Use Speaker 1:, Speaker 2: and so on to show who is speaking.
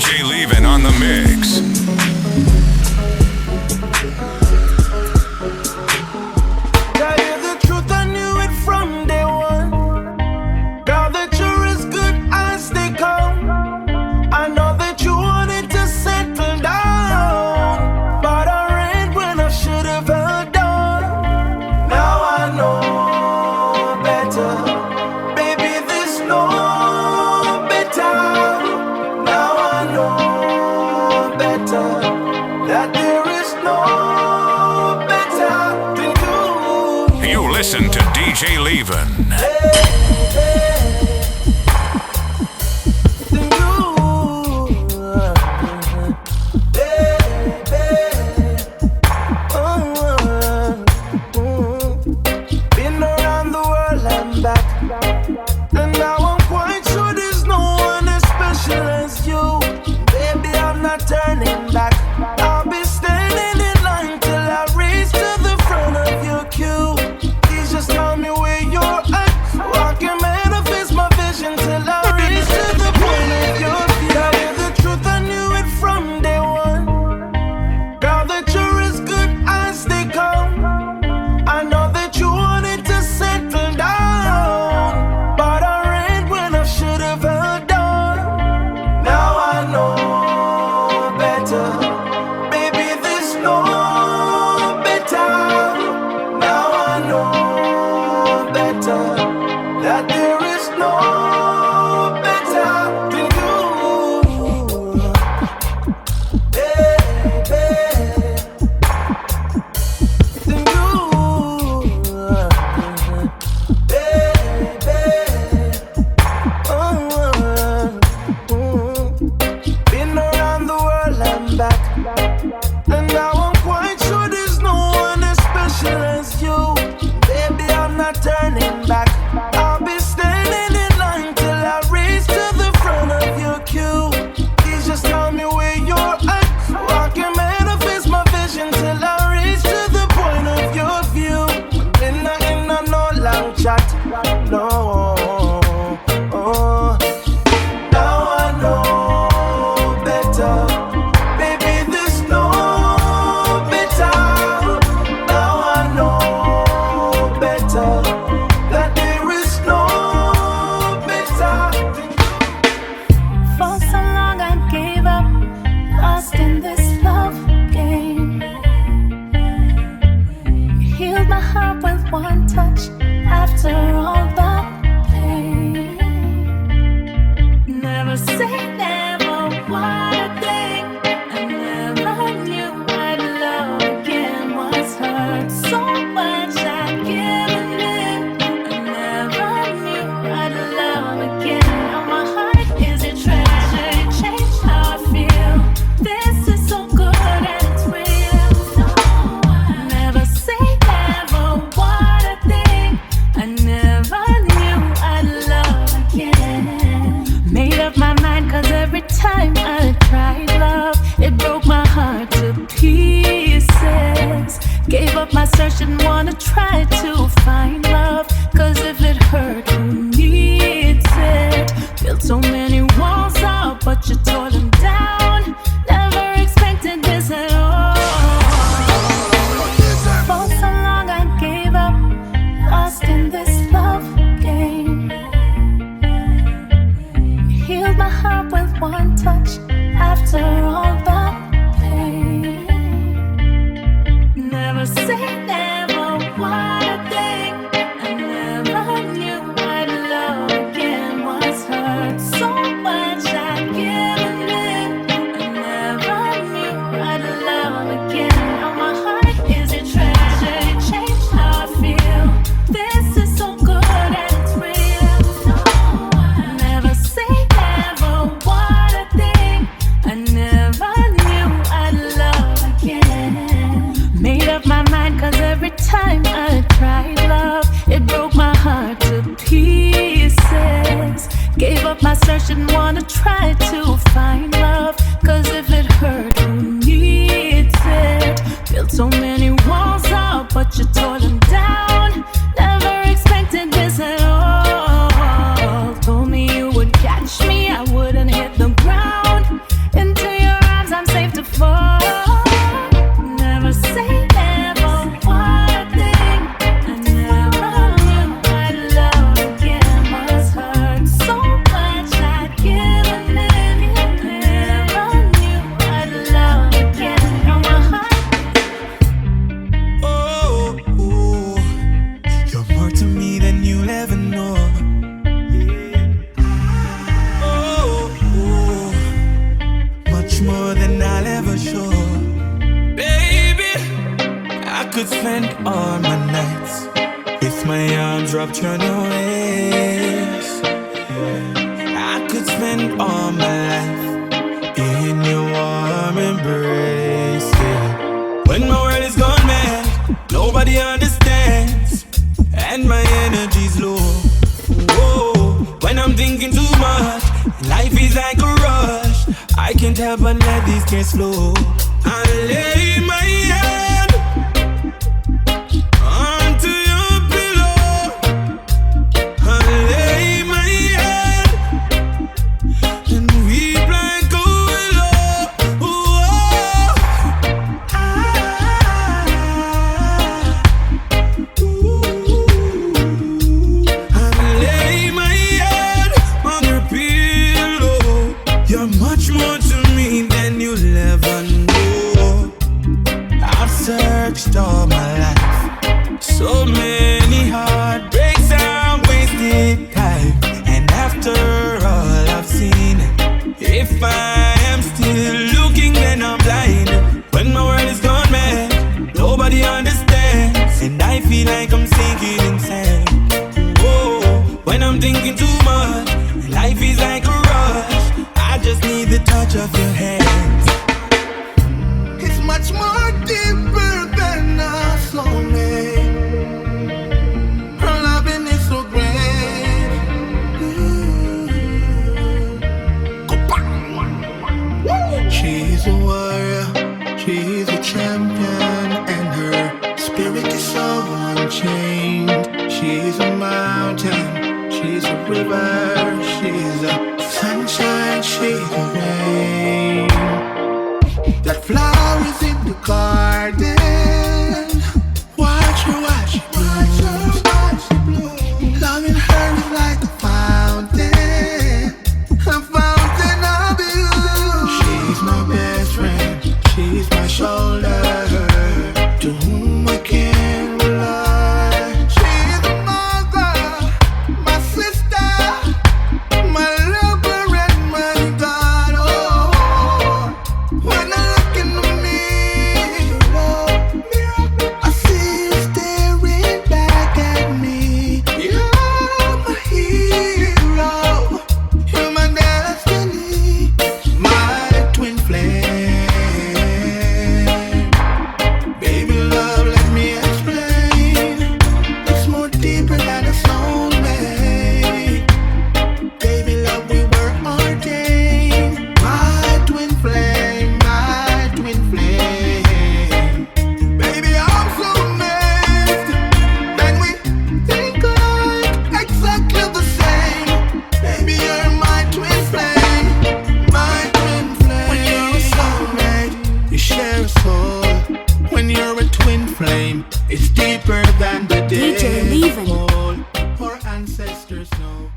Speaker 1: DJ Leeven on the mix.
Speaker 2: Tell you the truth, I knew it from day one. Girl, that you're as good as they come. I know that you wanted to settle down, but I ran when I should have held on. Now I know better. Baby, there's no better. Now I know better. That there is no better than you.
Speaker 1: You listen to DJ Leeven.
Speaker 2: Been around the world and back, and now I'm quite sure there's no one as special as you. Baby, I'm not turning back. I'll be standing in line till I reach to the front of your queue. Please just tell me where you're at, so I can manifest my vision till I reach to the point of your view. Tell you the truth, I knew it from day one. Girl, that you're as good as they come. I know that you wanted to settle down, but I ran when I should have held on. Now I know better. Baby, there's no better. Now I know better. That there is no better than you. Baby, than you. Been around the world and back, and now I'm quite sure there's no one as special as you. Baby, I'm not turning back. I'll be standing in line till I reach to the front of your queue. Please just tell me where you're at, so I can manifest my vision till I reach to the point of your view. Been not in a no long chat, no. Now I know better. Baby, there's no better. Now I know better. That there is no better than you.
Speaker 3: For so long I gave up, lost in this love game. You healed my heart with one touch after all the pain. Never say never, what a thing. I never knew I'd love again. Was hurt so much I'd given in. I never knew I'd love again. Now my heart is a treasure, it changed how I feel. This is so good and it's real. No, never say never, what a thing. I never knew I'd love again. Made up my mind, cause every time I tried love, it broke my heart to pieces. Gave up my search, didn't wanna try to find love, cause if it hurt, who needs it? Built so many walls up, but you tore them down. Never expected this at all. For so long I gave up, lost in this love game. You healed my heart with one touch after all the pain. Never say never, what
Speaker 2: With my arms wrapped around your waist, I could spend all my life in your warm embrace, yeah. When my world is gone mad, nobody understands, and my energy's low. Whoa, when I'm thinking too much, life is like a rush, I can't help but let these tears flow. I lay my head onto your pillow, I lay my head and weep like a willow. Whoa. I lay my head on your pillow. You're much more to me than you'll ever know. I've searched all my life, so many heartbreaks and wasted time, and after all I've seen, if I am still looking then I'm blind. When my world is gone mad, nobody understands, and I feel like I'm sinking in sand. Whoa, when I'm thinking too much, life is like a rush, I just need the touch of your hands.
Speaker 4: It's much more deeper than a soulmate. Her loving is so great. She's a warrior, she's a champion, and her spirit is so unchained. She's a mountain, she's a river, she's a sunshine, she's a rain. That flower is in the garden. Watch her she blooms. Loving her is like a fountain of you. She's my best friend, she's my shoulder, to whom I can rely. She's a mother, my sister, my lover and my God. Oh, when I look in the mirror, I see you staring back at me. You're my hero, you're my destiny, my twin flame. Baby love, let me explain. It's more deeper than a soulmate. Baby love, we were ordained. My twin flame, my twin flame. Baby, I'm so amazed that we think alike, exactly the same. Baby, you're my twin flame, my twin flame. When you're a soulmate, you share a soul. When you're a twin flame, it's deeper than the day.
Speaker 3: DJ Leeven.
Speaker 4: Our ancestors know.